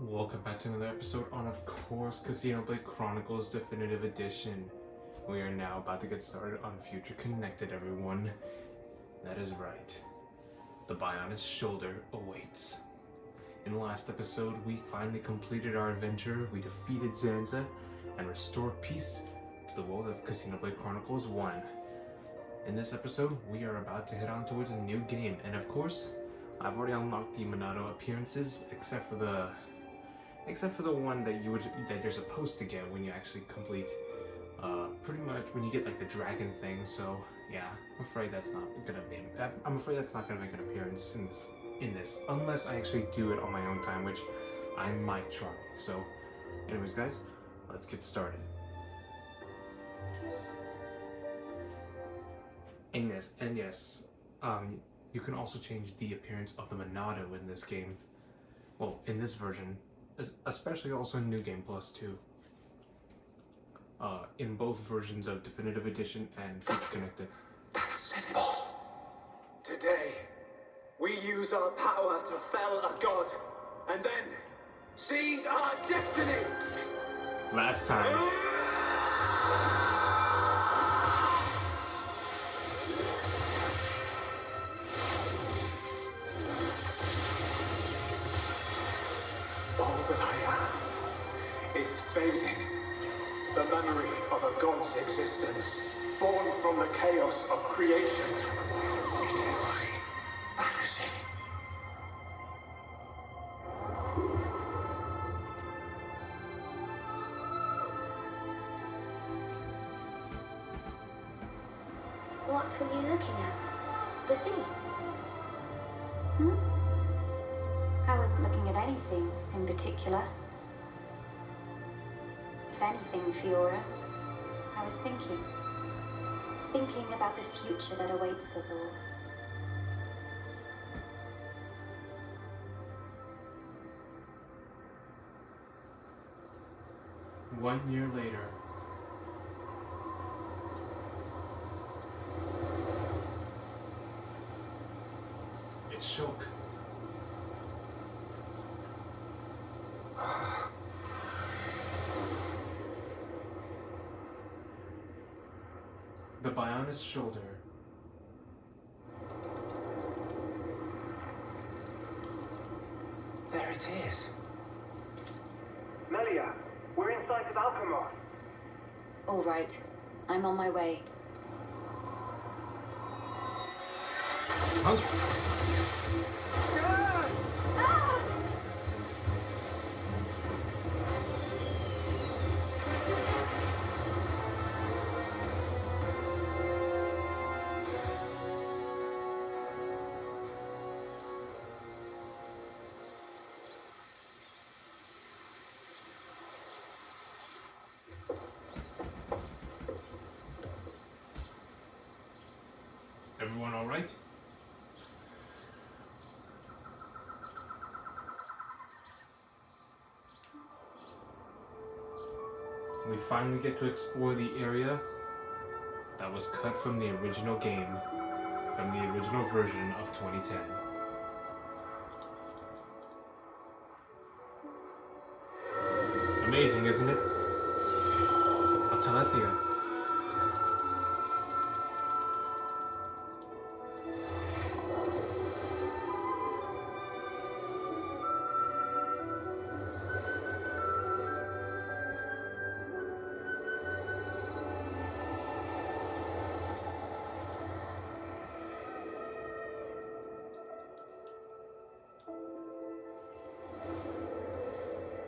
Welcome back to another episode on, of course, Xenoblade Chronicles Definitive Edition. We are now about to get started on Future Connected, everyone. That is right. The Bionis Shoulder awaits. In the last episode, we finally completed our adventure. We defeated Zanza and restored peace to the world of Xenoblade Chronicles 1. In this episode, we are about to head on towards a new game, and of course, I've already unlocked the Monado appearances, except for the one that you're supposed to get when you actually complete pretty much when you get like the dragon thing. So yeah, I'm afraid that's not gonna make an appearance in this unless I actually do it on my own time, which I might try. So anyways guys, let's get started. And yes, you can also change the appearance of the Monado in this game. Well, in this version, especially also in New Game Plus 2. In both versions of Definitive Edition and Future Connected. That's simple. Today, we use our power to fell a god, and then seize our destiny! Last time. All that I am is fading. The memory of a god's existence, born from the chaos of creation. It is vanishing. What were you looking at? The sea? I wasn't looking at anything in particular. If anything, Fiora, I was thinking about the future that awaits us all. One year later. It shook. The Bionis Shoulder. There it is. Melia, we're in sight of Alchemoth. All right, I'm on my way. Huh? Everyone all right? We finally get to explore the area that was cut from the original game, from the original version of 2010. Amazing, isn't it? Atelethia.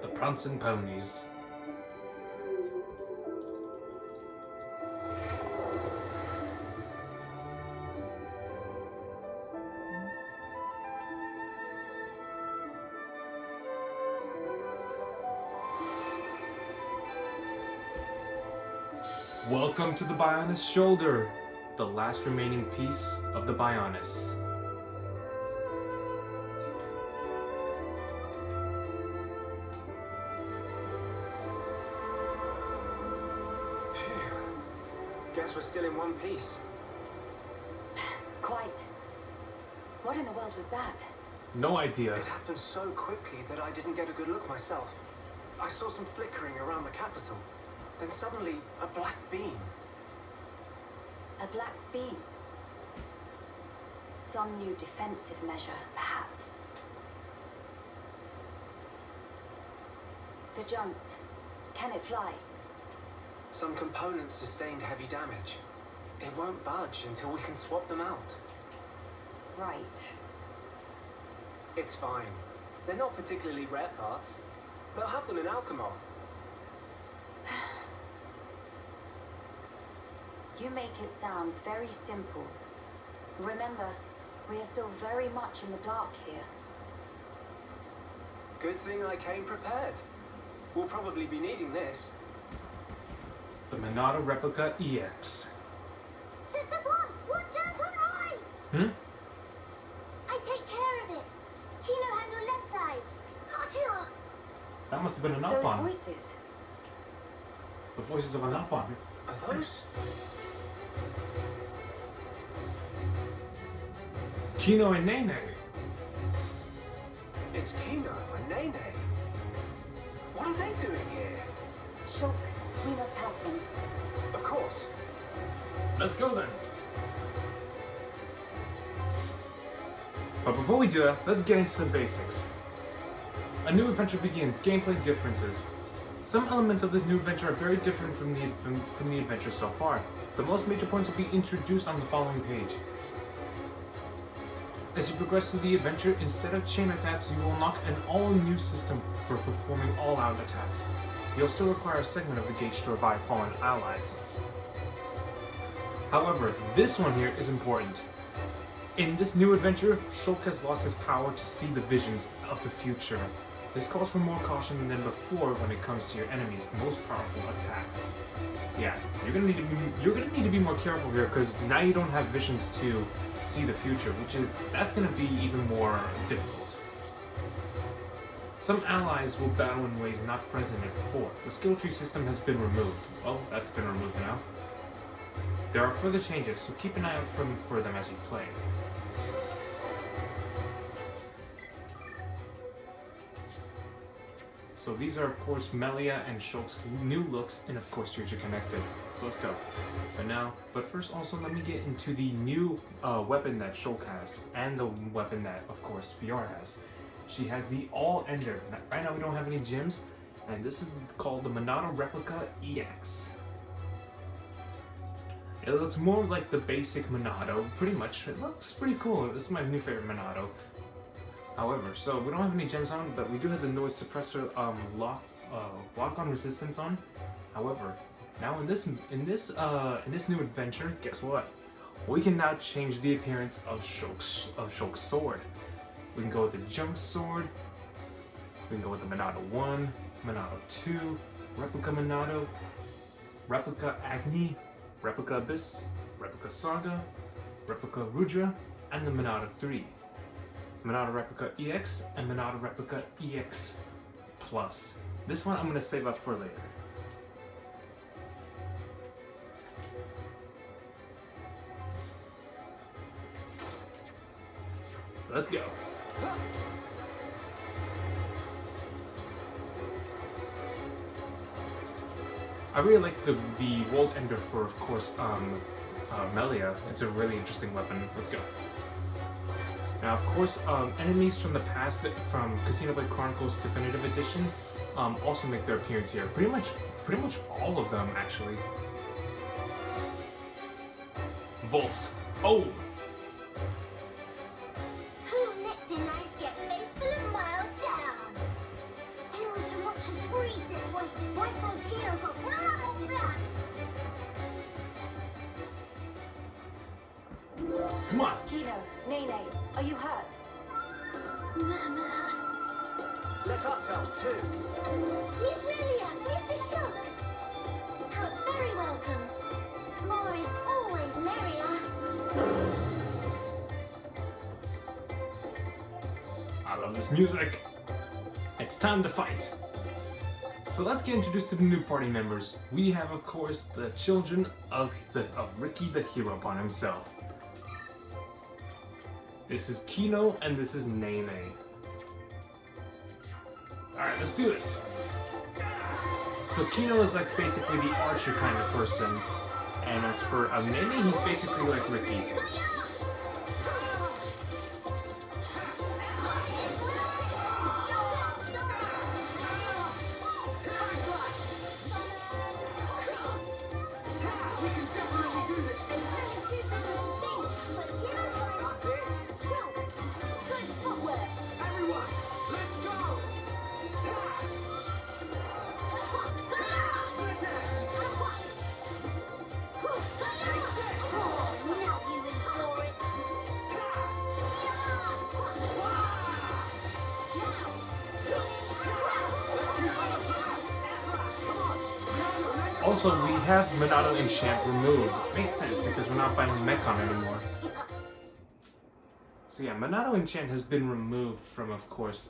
The Prancing Ponies. Welcome to the Bionis Shoulder, the last remaining piece of the Bionis. Guess we're still in one piece. Quite. What in the world was that? No idea. It happened so quickly that I didn't get a good look myself. I saw some flickering around the capital. Then suddenly, a black beam. A black beam. Some new defensive measure, perhaps. The junks. Can it fly? Some components sustained heavy damage. It won't budge until we can swap them out. Right. It's fine. They're not particularly rare parts. They'll have them in Alchemov. You make it sound very simple. Remember, we are still very much in the dark here. Good thing I came prepared. We'll probably be needing this. The Monado Replica EX. Sister Bomb, watch out on right! Hmm? I take care of it. Kilo handle left side. Gotcha! That must have been an Those Upon. voices. The voices of an Upon. Are those? Kino and Nene. It's Kino and Nene. What are they doing here? Shulk, we must help them. Of course. Let's go then. But before we do that, let's get into some basics. A new adventure begins. Gameplay differences. Some elements of this new adventure are very different from the adventure so far. The most major points will be introduced on the following page. As you progress through the adventure, instead of chain attacks, you will unlock an all-new system for performing all-out attacks. You'll still require a segment of the gauge to revive fallen allies. However, this one here is important. In this new adventure, Shulk has lost his power to see the visions of the future. This calls for more caution than before when it comes to your enemy's most powerful attacks. Yeah, you're gonna need to be more careful here because now you don't have visions to see the future, that's gonna be even more difficult. Some allies will battle in ways not present before. The skill tree system has been removed. Well, that's been removed now. There are further changes, so keep an eye out for them as you play. So these are, of course, Melia and Shulk's new looks, and of course, Future Connected. So let's go. But first, also, let me get into the new weapon that Shulk has, and the weapon that, of course, Fiora has. She has the All-Ender. Right now, we don't have any gems, and this is called the Monado Replica EX. It looks more like the basic Monado, pretty much. It looks pretty cool. This is my new favorite Monado. However, so we don't have any gems on, but we do have the noise suppressor lock-on resistance on. However, now in this new adventure, guess what? We can now change the appearance of Shulk's sword. We can go with the Junk Sword. We can go with the Monado 1, Monado 2, Replica Monado, Replica Agni, Replica Abyss, Replica Saga, Replica Rudra, and the Monado 3. Monado Replica EX and Monado Replica EX Plus. This one I'm going to save up for later. Let's go. I really like the World Ender for, of course, Melia. It's a really interesting weapon. Let's go. Now, of course, enemies from the past, from Xenoblade Chronicles Definitive Edition, also make their appearance here. Pretty much all of them, actually. Wolves. Oh! Who next in line to get face full of miles down? Anyone so much as breathe this way, my phone Kilo got blah blah blah. Come on! Kino, Nene, are you hurt? Mama. Let us help too. Miss Lilia, Mr. Shock. How very welcome. More is always merrier. I love this music. It's time to fight. So let's get introduced to the new party members. We have, of course, the children of Ricky the Hero Pawn himself. This is Kino and this is Nene. Alright, let's do this. So Kino is like basically the archer kind of person. And as for Nene, he's basically like Ricky. Also, we have Minato Enchant removed. Makes sense because we're not fighting Mechon anymore. So yeah, Minato Enchant has been removed from, of course,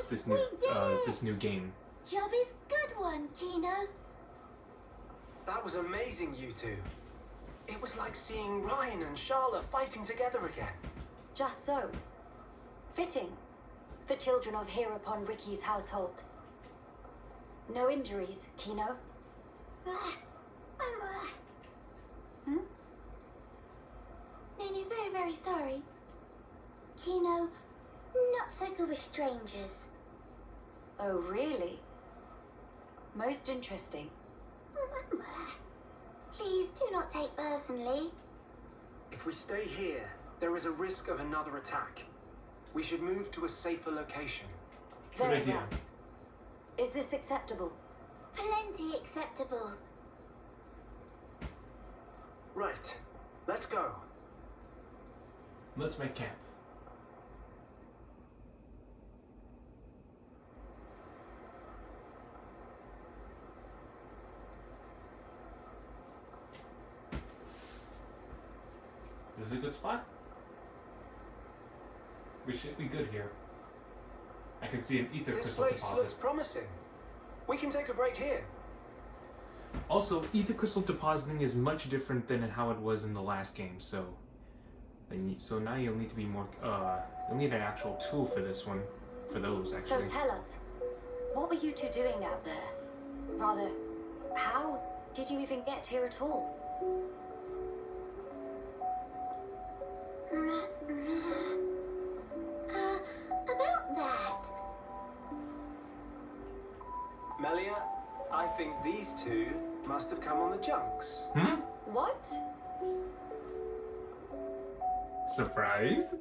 this new game. Job is good one, Kino. That was amazing, you two. It was like seeing Ryan and Charlotte fighting together again. Just so. Fitting. For children of here upon Ricky's household. No injuries, Kino? Hmm? Nene, very, very sorry. Kino, not so good with strangers. Oh, really? Most interesting. Please do not take personally. If we stay here, there is a risk of another attack. We should move to a safer location. Good Very idea. well. Is this acceptable? Plenty acceptable. Right, let's go. Let's make camp. This is a good spot. We should be good here. I can see an ether This crystal place deposit. looks promising. We can take a break here. Also, ether crystal depositing is much different than how it was in the last game. So now you'll need to be more. You'll need an actual tool for this one. For those So actually. tell us, what were you two doing out there? Rather, how did you even get here at all? About that. Melia, I think these two must have come on the junks. Hmm? What? Surprised?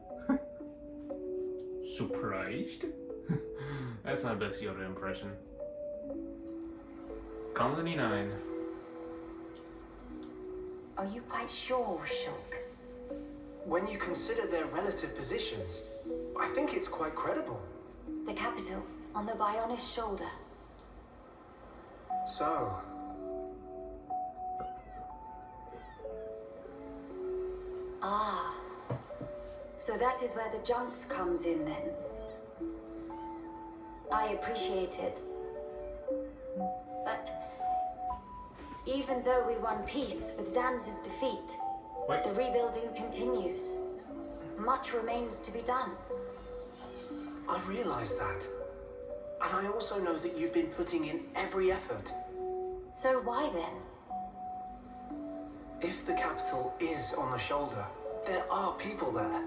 Surprised? That's my best Yoda impression. Colony 9. Are you quite sure, Shulk? When you consider their relative positions, I think it's quite credible. The capital, on the Bionis shoulder. So, Ah. So that is where the junks comes in then. I appreciate it. But even though we won peace with Zanz's defeat, Wait. the rebuilding continues. Much remains to be done. I realize that. And I also know that you've been putting in every effort. So why then? If the capital is on the shoulder, there are people there.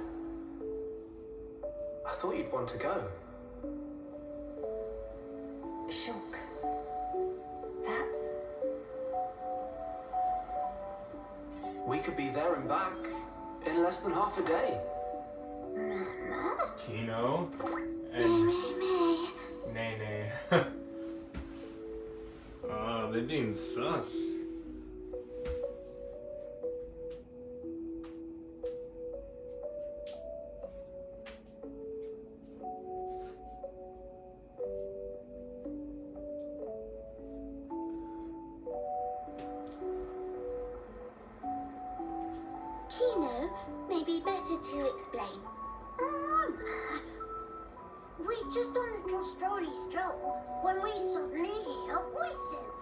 I thought you'd want to go. Shulk. That's... We could be there and back in less than half a day. Mama? Kino May, and may, may. Nene. Oh, they're being sus. Kino, may be better to explain. Mama, we just on a little strolly stroll when we suddenly hear voices.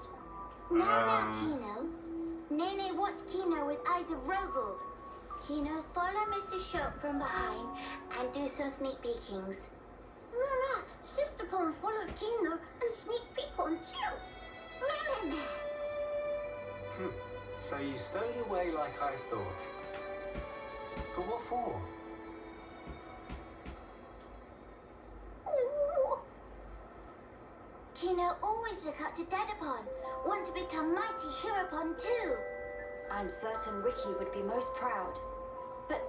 No, Um. Kino. Nene watched Kino with eyes of Rogald. Kino, follow Mr. Shop from behind and do some sneak peekings. No, Sister Pawn follow Kino and sneak peek on too. So you stowed away like I thought. But what for? Ooh. Kino always look up to Dadapon. Want to become mighty Heropon too. I'm certain Ricky would be most proud. But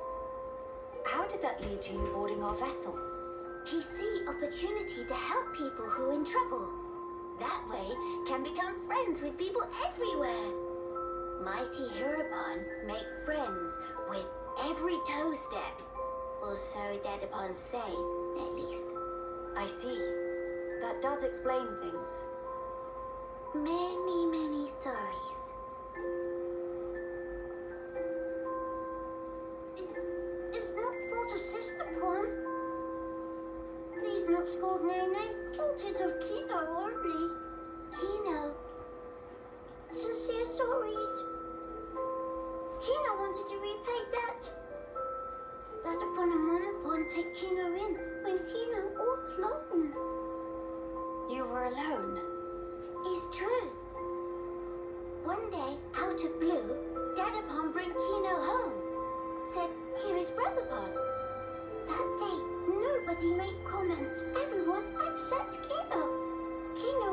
how did that lead to you boarding our vessel? He see opportunity to help people who in trouble. That way can become friends with people everywhere. Mighty Heropon make friends with every toe step. Or so Dadapon say, at least. I see. That does explain things. Many, many sorries. It's not fault of Sister Pawn. Please not scold Nene. Fault is of Kino only. Kino. Sincere sorries. Kino wanted to repay debt. Dadapon and Momapon take Kino in when Kino all alone. You were alone. Is truth. One day, out of blue, Dadapon bring Kino home. Said, here is Brotherpon. That day, nobody made comment. Everyone except Kino. Kino,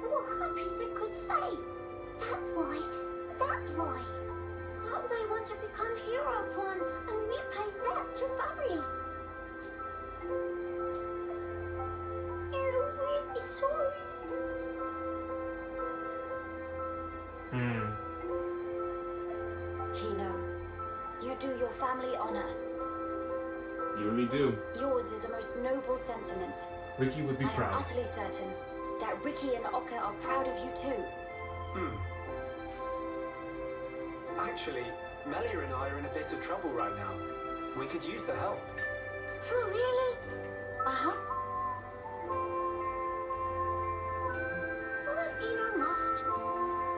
what happy they could say. That why. That they want to become Heropon and repay debt to family. You're really sorry. Kino, you do your family honor. You really do. Yours is a most noble sentiment. Ricky would be I am proud. utterly certain that Ricky and Oka are proud of you too. Actually, Melia and I are in a bit of trouble right now. We could use the help. For really? Uh-huh. Oh, Kino must.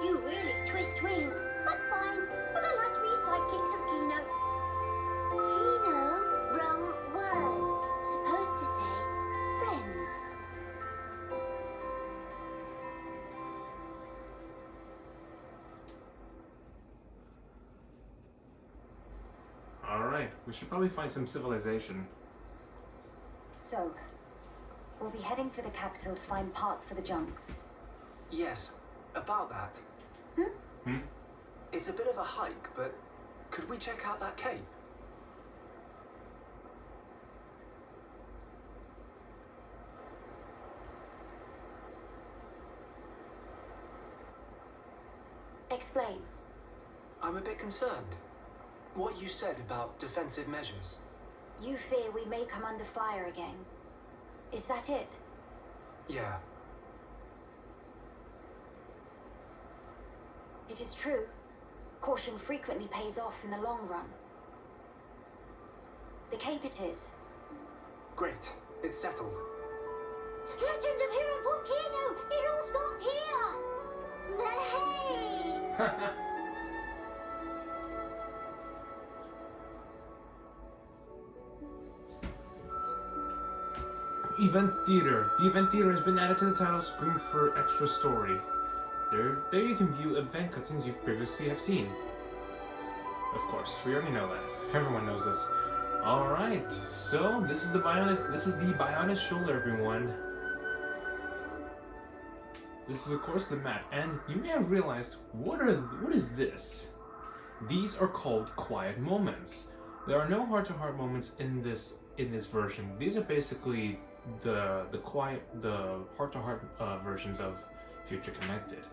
You really twist wing. But fine. But I like to be sidekicks of Kino. Kino? Wrong word. Supposed to say friends. Alright, we should probably find some civilization. So, we'll be heading for the capital to find parts for the junks. Yes, about that. It's a bit of a hike, but could we check out that cape? Explain. I'm a bit concerned. What you said about defensive measures. You fear we may come under fire again. Is that it? Yeah. It is true. Caution frequently pays off in the long run. The cape it is. Great. It's settled. Legend of Heropon Kino! It all stopped here! Hey! Event Theater. The Event Theater has been added to the title screen for extra story. There you can view event cutscenes you previously have seen. Of course, we already know that. Everyone knows this. Alright, so this is the Bionis shoulder, everyone. This is of course the map, and you may have realized what is this? These are called quiet moments. There are no heart-to-heart moments in this version. These are basically the heart-to-heart versions of Future Connected.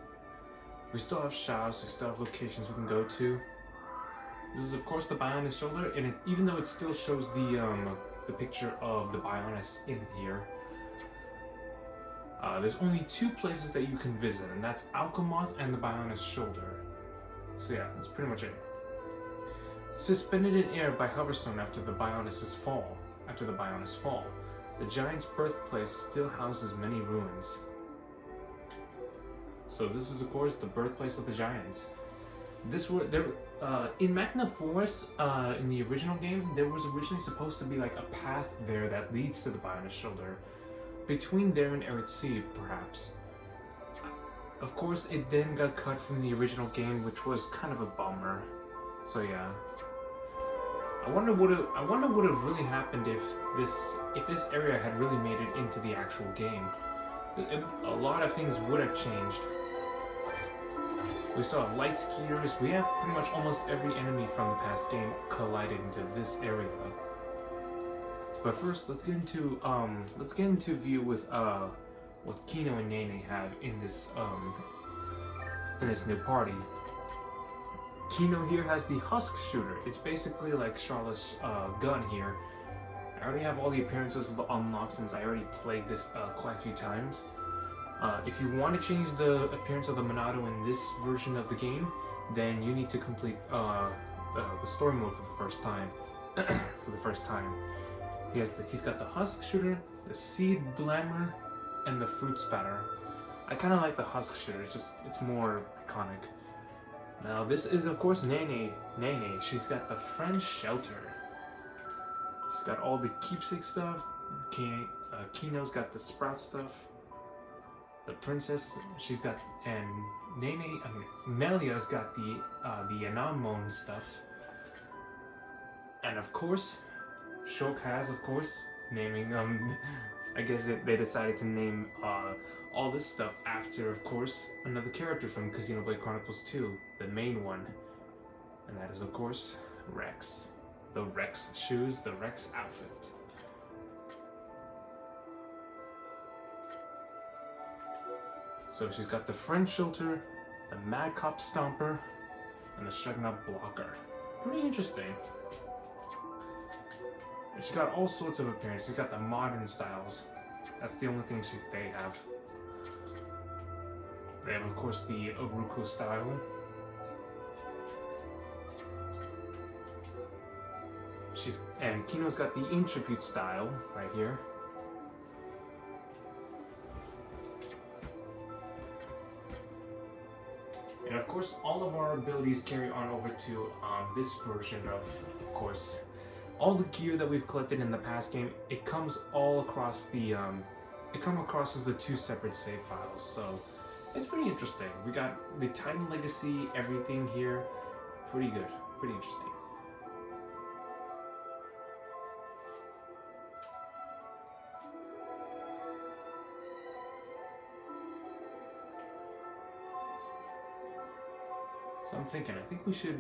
We still have shouts, we still have locations we can go to. This is of course the Bionis shoulder, and even though it still shows the picture of the Bionis in here, there's only two places that you can visit, and that's Alchemoth and the Bionis shoulder. So yeah, that's pretty much it. Suspended in air by Hoverstone after the Bionis' fall. The giant's birthplace still houses many ruins. So this is of course the birthplace of the giants. in Magna Forest, in the original game, there was originally supposed to be like a path there that leads to the Bionis Shoulder. Between there and Arid Sea, perhaps. Of course, it then got cut from the original game, which was kind of a bummer. So yeah. I wonder what would have really happened if this area had really made it into the actual game. A lot of things would have changed. We still have light skeeters. We have pretty much almost every enemy from the past game collided into this area. But first, let's get into view with what Kino and Nene have in this new party. Kino here has the Husk Shooter. It's basically like Charlotte's gun here. I already have all the appearances unlocked since I already played this quite a few times. If you want to change the appearance of the Monado in this version of the game, then you need to complete the story mode for the first time. He's got the Husk Shooter, the Seed Blamer, and the Fruit Spatter. I kind of like the Husk Shooter. It's more iconic. Now this is of course Nene. She's got the French Shelter. She's got all the keepsake stuff. Kino's got the Sprout stuff. The Princess, she's got, and Melia's got the Anamon stuff. And of course, Shulk has, of course, naming, I guess they decided to name all this stuff after, of course, another character from Xenoblade Chronicles 2, the main one. And that is, of course, Rex. The Rex shoes, the Rex outfit. So she's got the French Shelter, the Mad Cop Stomper, and the Shugnut Blocker. Pretty interesting. And she's got all sorts of appearances. She's got the modern styles. That's the only thing they have. They have, of course, the Oruko style. And Kino's got the Intribute style right here. And of course, all of our abilities carry on over to this version of course, all the gear that we've collected in the past game. It comes all across the, it comes across as the two separate save files. So it's pretty interesting. We got the Titan Legacy, everything here, pretty good, pretty interesting. So I'm thinking, I think we should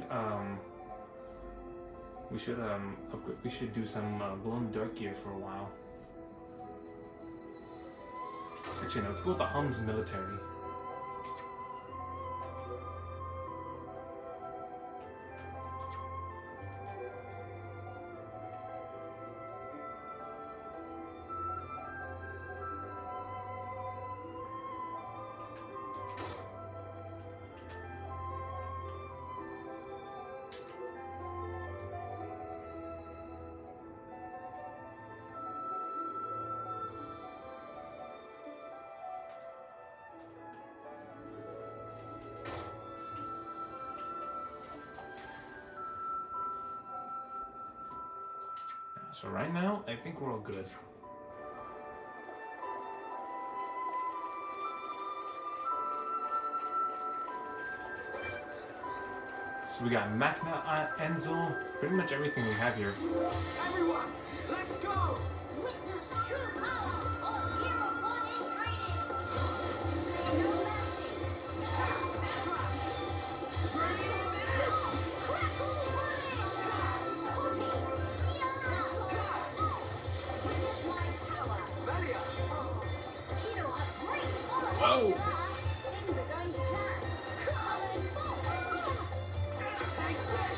do some glow-in-the-dark gear for a while. Actually, no, let's go with the Hum's military. So right now, I think we're all good. So we got Magna, Enzel, pretty much everything we have here. Everyone, let's go! Witness true power of Hero One in training. Display no mercy. Witness my power. Valia! Kino upgrade. Whoa! Things are going to plan. Summon force. Take this.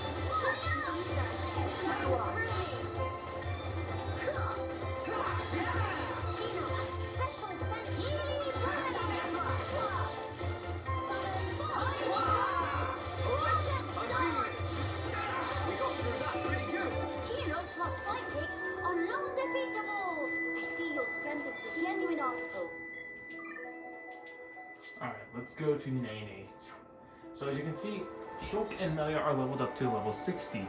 Alright, let's go to Nene. So as you can see, Shulk and Melia are leveled up to level 60,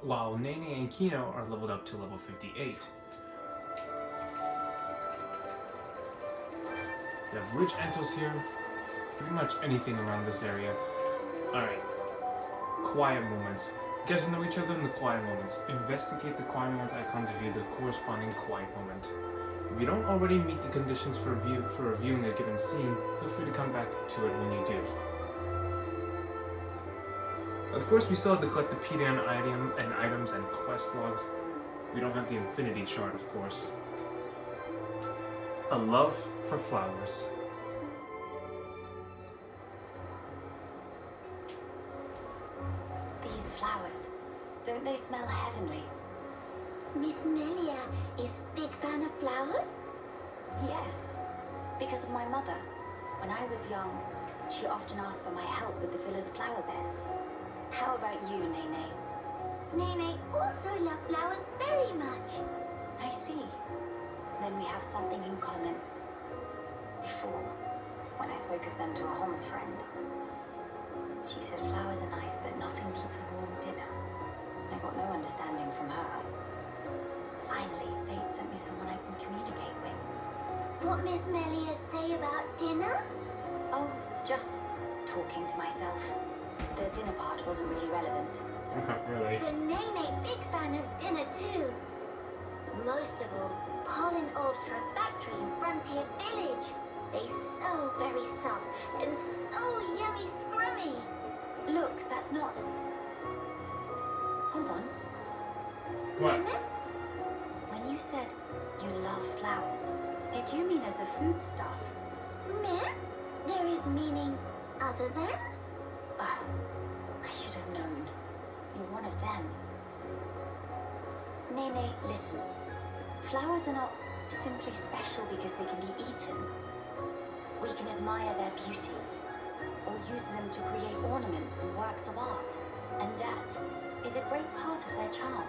while Nene and Kino are leveled up to level 58. We have rich Entos here, pretty much anything around this area. Alright, quiet moments. Get to know each other in the quiet moments. Investigate the quiet moments icon to view the corresponding quiet moment. If you don't already meet the conditions for reviewing a given scene, feel free to come back to it when you do. Of course, we still have to collect the PDN item and items and quest logs. We don't have the Infinity Chart, of course. A love for flowers. These flowers, don't they smell heavenly? Miss Melia is big fan of flowers? Yes, because of my mother. When I was young, she often asked for my help with the villa's flower beds. How about you, Nene? Nene also loves flowers very much. I see. Then we have something in common. Before, when I spoke of them to a Holmes friend, she said flowers are nice, but nothing beats a warm dinner. I got no understanding from her. Finally, fate sent me someone I can communicate with. What Miss Melia say about dinner? Oh, just talking to myself. The dinner part wasn't really relevant. Not really. But Nene big fan of dinner too. Most of all, pollen orbs from factory in Frontier Village. They so very soft and so yummy scrummy. Look, that's not... Hold on. What? Nene? When you said you love flowers, did you mean as a foodstuff? Meh? There is meaning other than? Ugh, I should have known. You're one of them. Nene, listen. Flowers are not simply special because they can be eaten. We can admire their beauty, or use them to create ornaments and works of art. And that is a great part of their charm.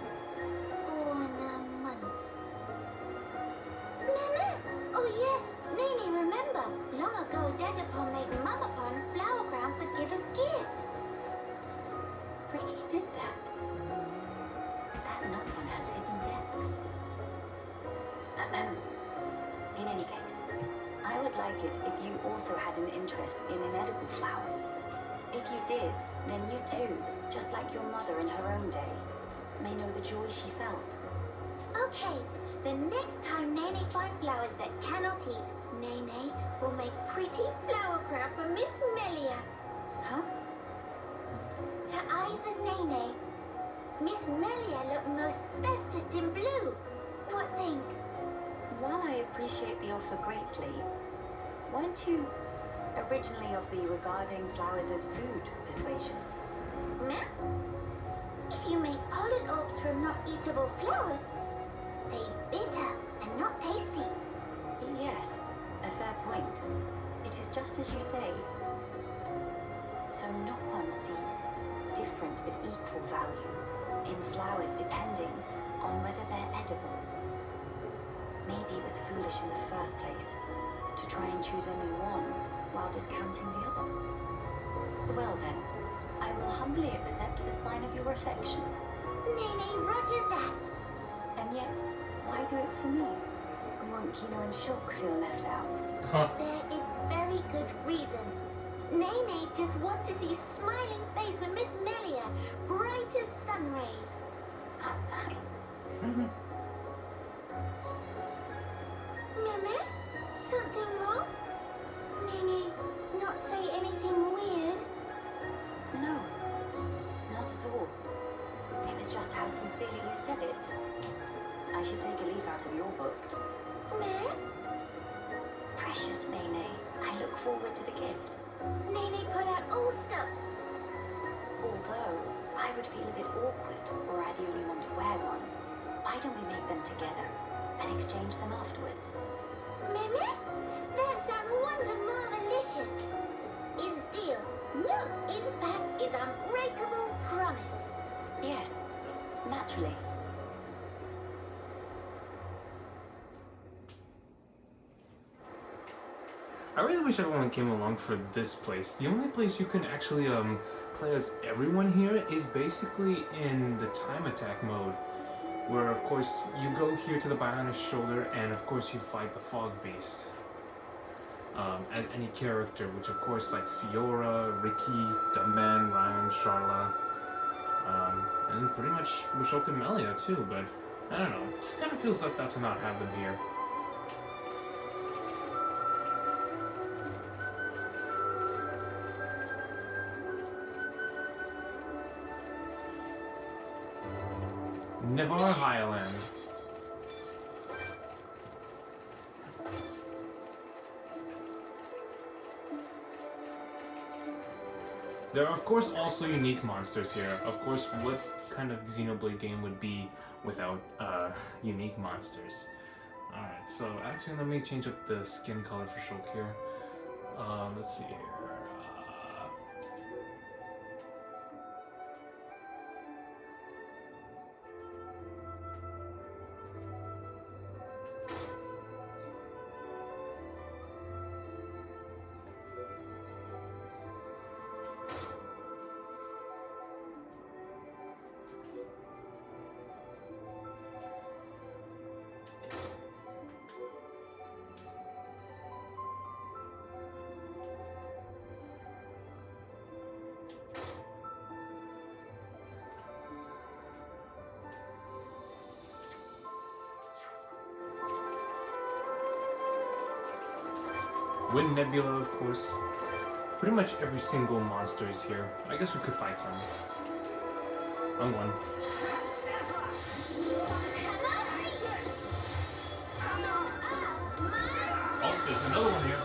Ornaments. Nene! Oh yes, Nene, remember? Long ago, Dedapon made Mamapon flower crown for Giver's gift. Ricky did that. That not one has hidden depths. In any case, I would like it if you also had an interest in inedible flowers. If you did, then you too, just like your mother in her own day, may know the joy she felt. Okay, the next time Nene finds flowers that cannot eat, Nene will make pretty flower crown for Miss Melia. Huh? To eyes of Nene, Miss Melia look most bestest in blue. What think? While I appreciate the offer greatly, weren't you originally of the regarding flowers as food persuasion? Meh? If you make pollen orbs from not eatable flowers, they bitter and not tasty. Yes, a fair point. It is just as you say. So Nopon see different but equal value in flowers depending on whether they're edible. Maybe it was foolish in the first place to try and choose only one while discounting the other. Well then, I will humbly accept the sign of your affection. Nene, roger that. And yet, why do it for me? Won't Kino and Shulk feel left out? Huh. There is very good reason. Nene just want to see smiling face of Miss Melia, bright as sun rays. Oh my. Meme? Something wrong? Nene, not say anything weird. No, not at all. It was just how sincerely you said it. I should take a leaf out of your book. Me? Precious Nene, I look forward to the gift. Nene put out all stops. Although, I would feel a bit awkward were I the only one to wear one. Why don't we make them together and exchange them afterwards? Meme? That sound wonder marvelicious. Is deal. No, in fact, is unbreakable promise. Yes, naturally. I really wish everyone came along for this place. The only place you can actually play as everyone here is basically in the time attack mode, where of course you go here to the Bionic Shoulder and of course you fight the Fog Beast. As any character, which of course like Fiora, Ricky, Dumbman, Ryan, Charla, and pretty much Mushoku and Melia too, but I don't know, just kind of feels left out to not have them here. Nevar Highland. There are of course also unique monsters here. Of course, what kind of Xenoblade game would be without unique monsters? Alright, so actually let me change up the skin color for Shulk here. Let's see here. Wind Nebula, of course. Pretty much every single monster is here. I guess we could fight some. Wrong one. Oh, there's another one here.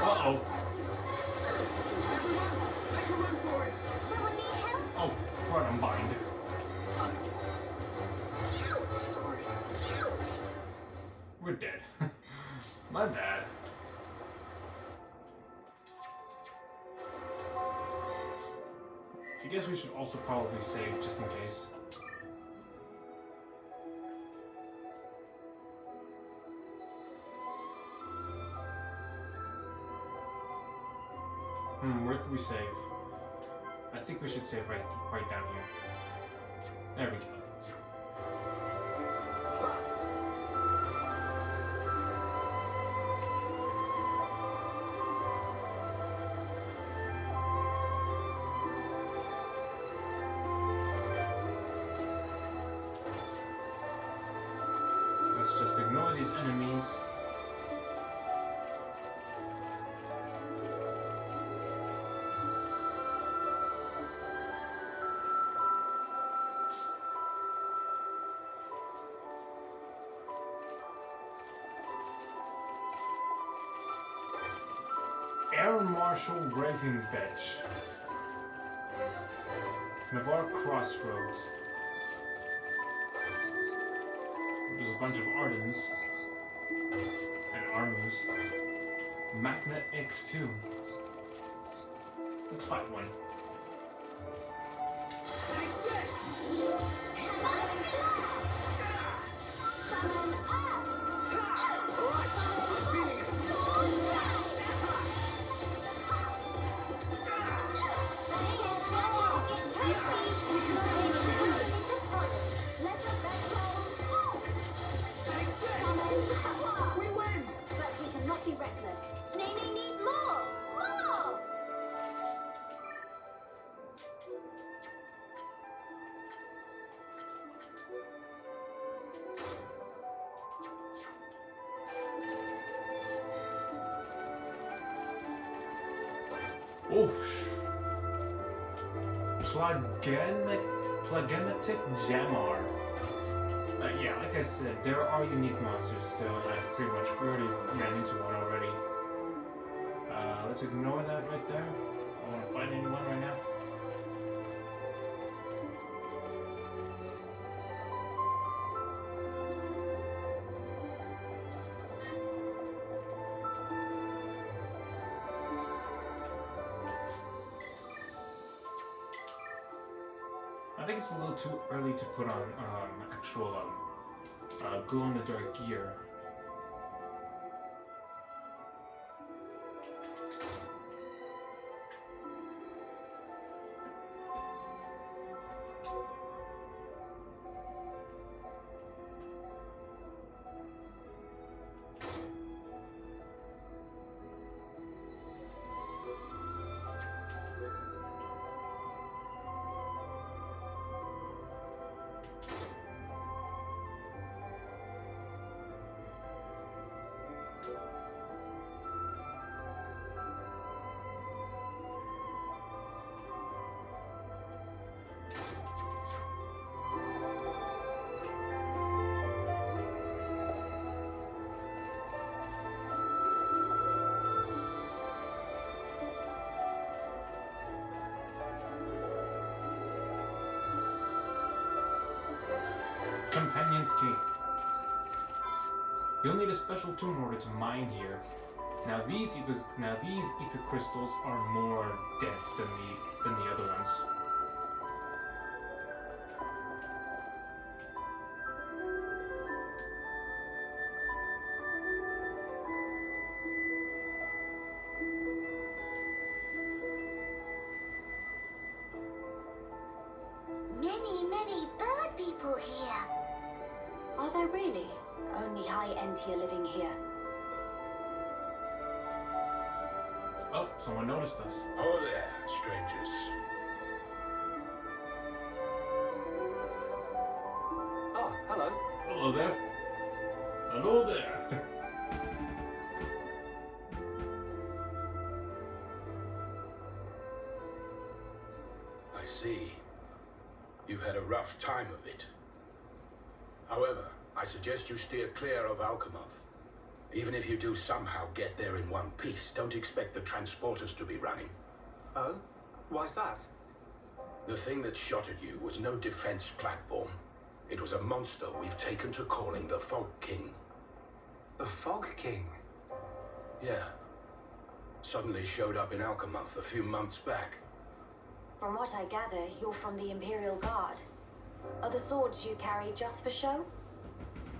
Uh-oh. Oh, right on bind. We're dead. My bad. I guess we should also probably save just in case. Where could we save? I think we should save right down here. There we go. Let's just ignore these enemies. Air Marshal Resin Bench. Navarre Crossroads. There's a bunch of Ardens and Armus. Magna X2. Let's fight one. Oof. Plagematic Jamar. Yeah, like I said, there are unique monsters still. Pretty much, we already ran into one already. Let's ignore that right there. I don't want to fight anyone right now. think it's a little too early to put on actual glow-in-the-dark gear. Companion's Key. You'll need a special tool in order to mine here. Now these ether crystals are more dense than the other ones. Many bird people here. Are there really only high end here living here? Oh, someone noticed us. Oh there, strangers. Ah, hello. Hello there. Hello there. I see. You've had a rough time of it. However, I suggest you steer clear of Alchemoth. Even if you do somehow get there in one piece, don't expect the transporters to be running. Oh? Why's that? The thing that shot at you was no defense platform. It was a monster we've taken to calling the Fog King. The Fog King? Yeah. Suddenly showed up in Alchemoth a few months back. From what I gather, you're from the Imperial Guard. Are the swords you carry just for show?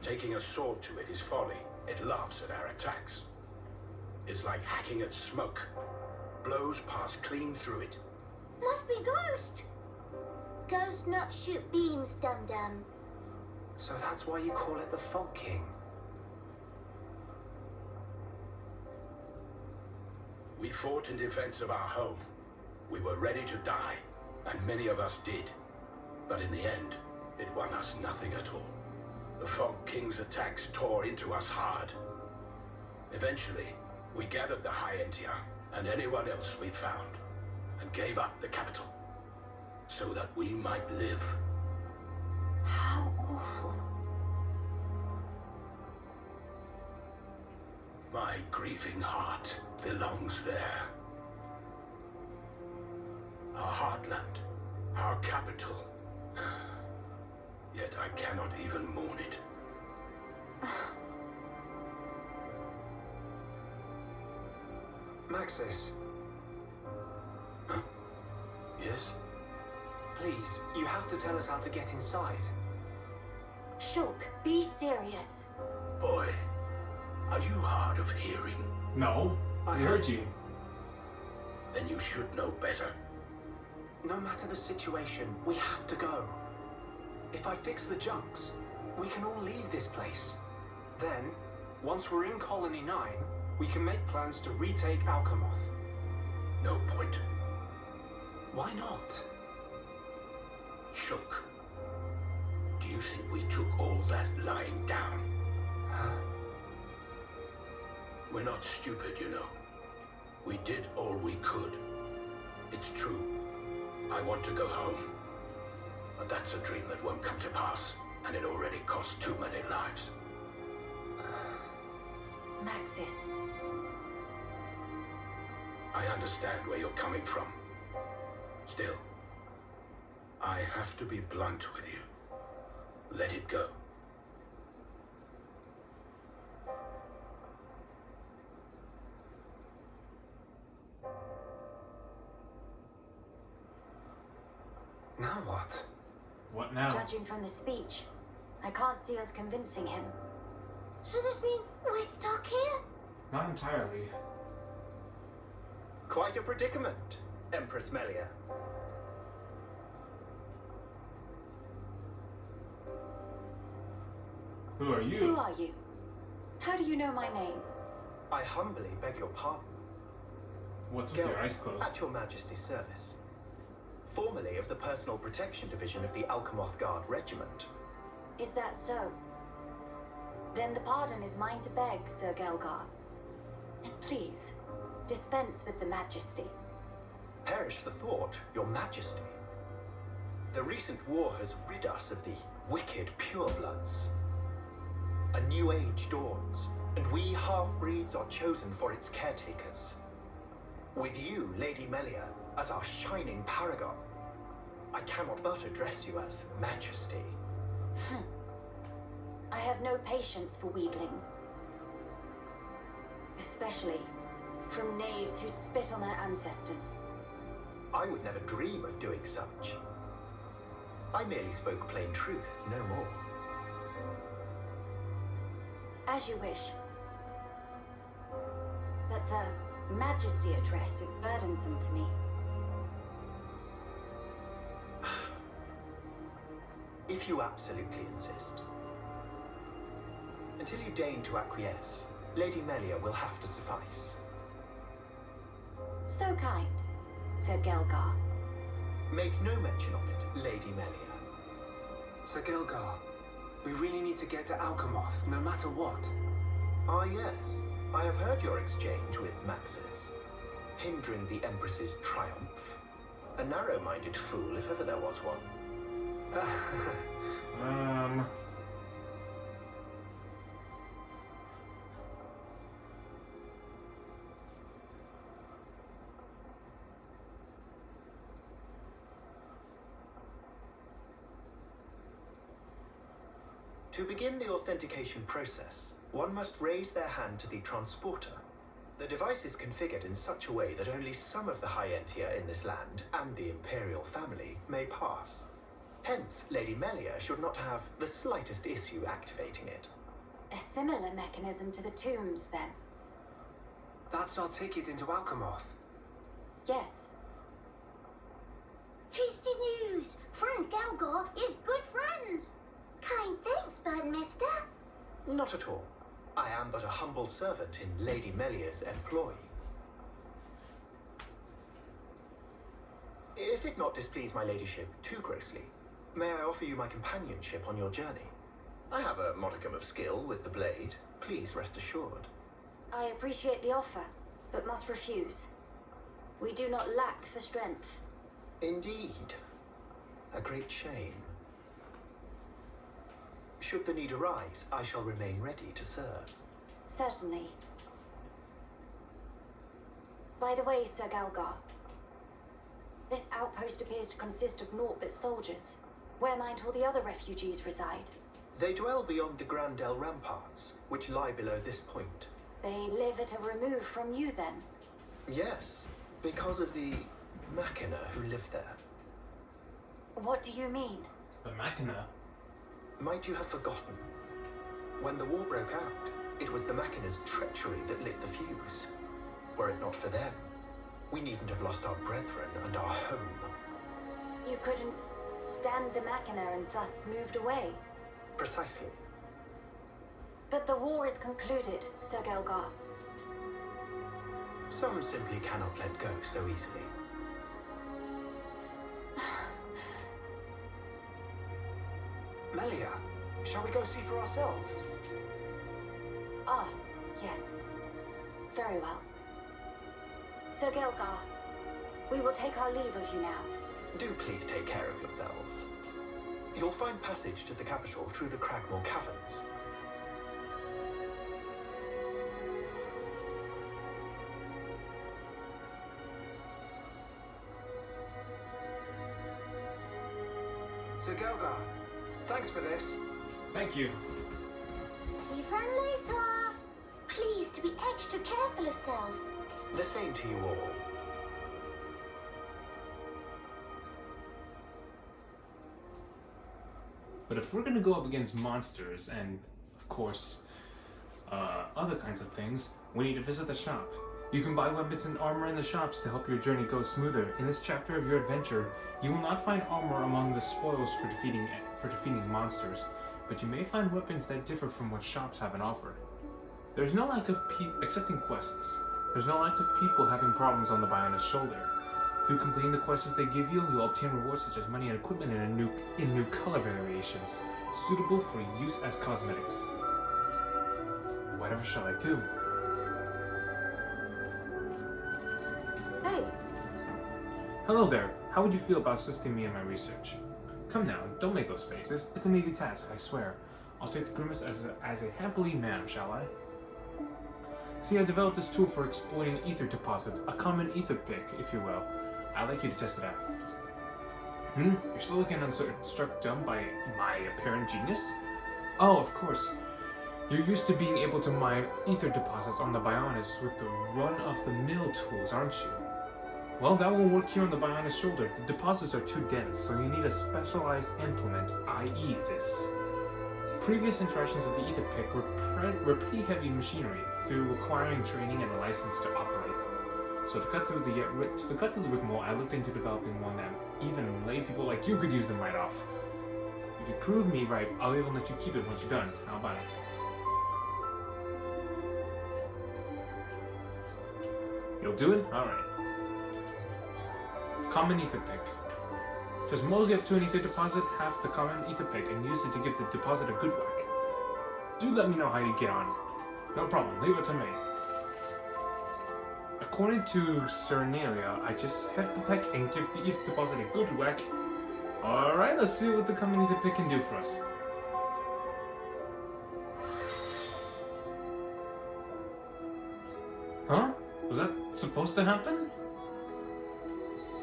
Taking a sword to it is folly. It laughs at our attacks. It's like hacking at smoke. Blows pass clean through it. Must be Ghost. Ghost not shoot beams, dum-dum. So that's why you call it the Fog King? We fought in defense of our home. We were ready to die, and many of us did. But in the end, it won us nothing at all. The Fog King's attacks tore into us hard. Eventually, we gathered the High Entia and anyone else we found, and gave up the capital, so that we might live. How awful. My grieving heart belongs there. Our heartland, our capital. Yet I cannot even mourn it. Maxis, Huh? Yes? please, you have to tell us how to get inside. Shulk, be serious. Boy, are you hard of hearing? No, I heard you. Then you should know better. No matter the situation, we have to go. If I fix the junks, we can all leave this place. Then, once we're in Colony 9, we can make plans to retake Alchemoth. No point. Why not? Shulk, do you think we took all that lying down? Huh? We're not stupid, you know. We did all we could. It's true. I want to go home. But that's a dream that won't come to pass, and it already cost too many lives. Maxis. I understand where you're coming from. Still, I have to be blunt with you. Let it go. Now what? What now? Judging from the speech, I can't see us convincing him. So this means we're stuck here? Not entirely. Quite a predicament, Empress Melia. Who are you? Who are you? How do you know my name? I humbly beg your pardon. What's with your Gelg, eyes closed? at your Majesty's service. Formerly of the Personal Protection Division of the Alchemoth Guard Regiment. Is that so? Then the pardon is mine to beg, Sir Gelgar. And please, dispense with the majesty. Perish the thought, your Majesty. The recent war has rid us of the wicked purebloods. A new age dawns, and we half-breeds are chosen for its caretakers. With you, Lady Melia, as our shining paragon, I cannot but address you as Majesty. I have no patience for wheedling. Especially from knaves who spit on their ancestors. I would never dream of doing such. I merely spoke plain truth, no more. As you wish. But the majesty address is burdensome to me. If you absolutely insist. Until you deign to acquiesce, Lady Melia will have to suffice. So kind, said Gelgar. Make no mention of it, Lady Melia. Sir Gelgar, we really need to get to Alchemoth, no matter what. Ah yes, I have heard your exchange with Maxis. Hindering the Empress's triumph. A narrow-minded fool, if ever there was one. To begin the authentication process, one must raise their hand to the transporter. The device is configured in such a way that only some of the high entier in this land and the Imperial family may pass. Hence, Lady Melia should not have the slightest issue activating it. A similar mechanism to the tombs, then. That's our ticket into Alchemoth. Yes. Tasty news! Friend Gelgar is good friend! Kind thanks, Birdmister. Not at all. I am but a humble servant in Lady Melia's employ. If it not displease my ladyship too grossly, may I offer you my companionship on your journey? I have a modicum of skill with the blade. Please rest assured. I appreciate the offer, but must refuse. We do not lack for strength. Indeed. A great shame. Should the need arise, I shall remain ready to serve. Certainly. By the way, Sir Gelgar, this outpost appears to consist of naught but soldiers. Where might all the other refugees reside? They dwell beyond the Grandel ramparts, which lie below this point. They live at a remove from you, then? Yes, because of the Machina who live there. What do you mean? The Machina? Might you have forgotten? When the war broke out, it was the Machina's treachery that lit the fuse. Were it not for them, we needn't have lost our brethren and our home. You couldn't stand the Machina and thus moved away? Precisely. But the war is concluded, Sir Gelgar. Some simply cannot let go so easily. Melia, shall we go see for ourselves? Ah, yes. Very well. Sir Gelgar, we will take our leave of you now. Do please take care of yourselves. You'll find passage to the capital through the Cragmore Caverns. Sir Gelgar, thanks for this. Thank you. See friend later. Please to be extra careful of self. The same to you all. But if we're gonna go up against monsters and, of course, other kinds of things, we need to visit the shop. You can buy weapons and armor in the shops to help your journey go smoother. In this chapter of your adventure, you will not find armor among the spoils for defeating monsters, but you may find weapons that differ from what shops have on offer. There's no lack of accepting quests. There's no lack of people having problems on the Bionis shoulder. Through completing the quests they give you, you'll obtain rewards such as money and equipment in new color variations, suitable for use as cosmetics. Whatever shall I do? Hey, Hello there. How would you feel about assisting me in my research? Come now, don't make those faces. It's an easy task, I swear. I'll take the grimace as a happily ma'am, shall I? See, I developed this tool for exploiting ether deposits, a common ether pick, if you will. I'd like you to test it out. You're still looking uncertain, struck dumb by my apparent genius? Oh, of course. You're used to being able to mine ether deposits on the Bionis with the run-of-the-mill tools, aren't you? Well, that won't work here on the Bionis shoulder. The deposits are too dense, so you need a specialized implement, i.e. this. Previous interactions of the ether pick were pretty heavy machinery, through requiring training and a license to operate. So to cut through the rigmarole, I looked into developing one that even lay people like you could use them right off. If you prove me right, I'll even let you keep it once you're done. How about it? You'll do it? Alright. Common ether pick. Just mosey up to an ether deposit, half the common ether pick, and use it to give the deposit a good whack. Do let me know how you get on. No problem, leave it to me. According to Cernalia, I just heft the pick and give the ether deposit a good whack. Alright, let's see what the common ether pick can do for us. Huh? Was that supposed to happen?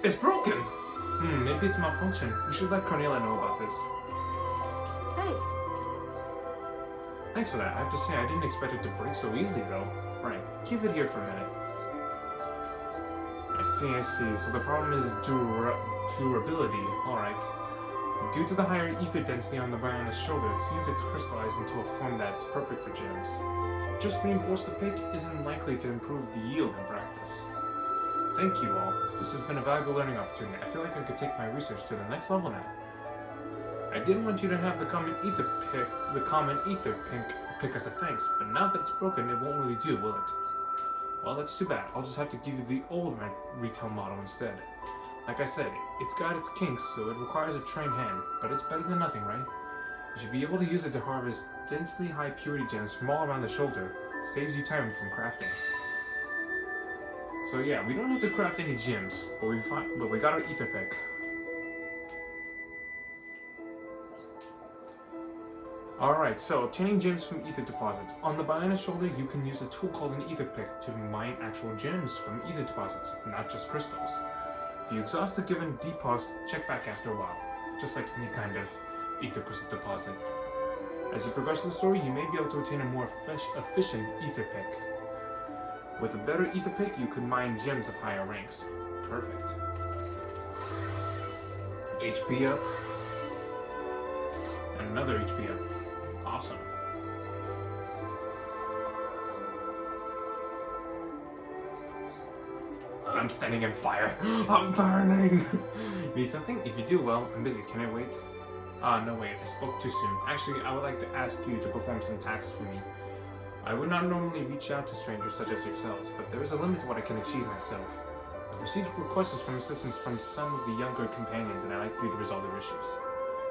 It's broken! Maybe it's malfunction. We should let Cornelia know about this. hey, Thanks for that. I have to say, I didn't expect it to break so easily, though. Right, keep it here for a minute. I see. So the problem is durability. Alright. Due to the higher ether density on the Bionis shoulder, it seems it's crystallized into a form that's perfect for gems. Just reinforce the pick isn't likely to improve the yield in practice. Thank you all. This has been a valuable learning opportunity. I feel like I could take my research to the next level now. I didn't want you to have the common ether pick as a thanks, but now that it's broken, it won't really do, will it? Well, that's too bad. I'll just have to give you the old retail model instead. Like I said, it's got its kinks, so it requires a trained hand, but it's better than nothing, right? You should be able to use it to harvest densely high purity gems from all around the shoulder. Saves you time from crafting. So yeah, we don't have to craft any gems, but we got our ether pick. Alright, so obtaining gems from ether deposits. On the Bionis shoulder, you can use a tool called an ether pick to mine actual gems from ether deposits, not just crystals. If you exhaust a given deposit, check back after a while, just like any kind of ether crystal deposit. As you progress through the story, you may be able to attain a more efficient ether pick. With a better ether pick, you can mine gems of higher ranks. Perfect. HP up. And another HP up. Awesome. I'm standing in fire. I'm burning! Need something? If you do, well, I'm busy. Can I wait? No wait, I spoke too soon. Actually, I would like to ask you to perform some tasks for me. I would not normally reach out to strangers such as yourselves, but there is a limit to what I can achieve myself. I've received requests from assistance from some of the younger companions, and I'd like you to resolve their issues.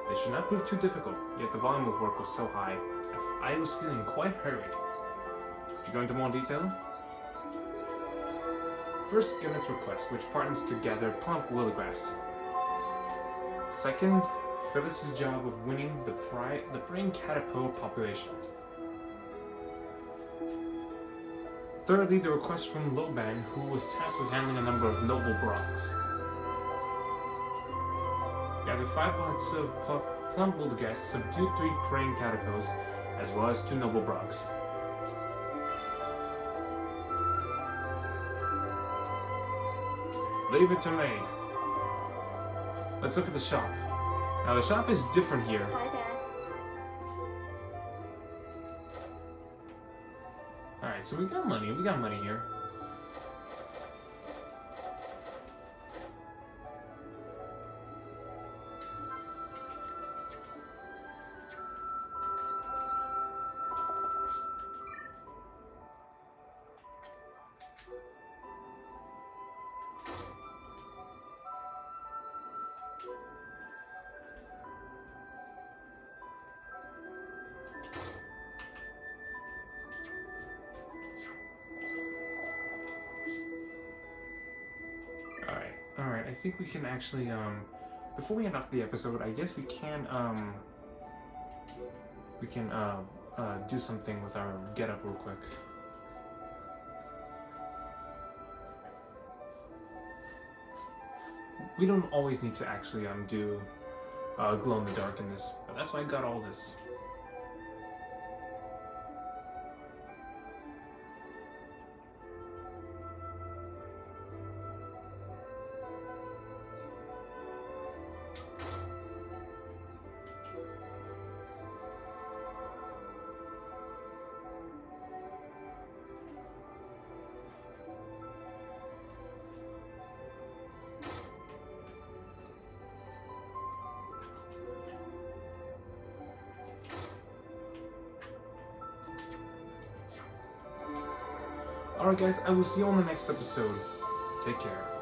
They should not prove too difficult, yet the volume of work was so high, I was feeling quite hurried. To go into more detail? First, Gannett's request, which partners to gather plump willowgrass. Second, Phyllis's job of winning the praying caterpillar population. Thirdly, the request from Loban, who was tasked with handling a number of noble brogs. Gather 5 lots of plump willowgrass, subdue 3 praying caterpillars, as well as 2 noble brogs. Leave it to me. Let's look at the shop. Now the shop is different here. hi there. Alright, so we got money. We got money here. Alright, I think we can actually, before we end off the episode, I guess we can, do something with our getup real quick. We don't always need to actually, do, glow in the dark in this, but that's why I got all this. Alright guys, I will see you on the next episode. Take care.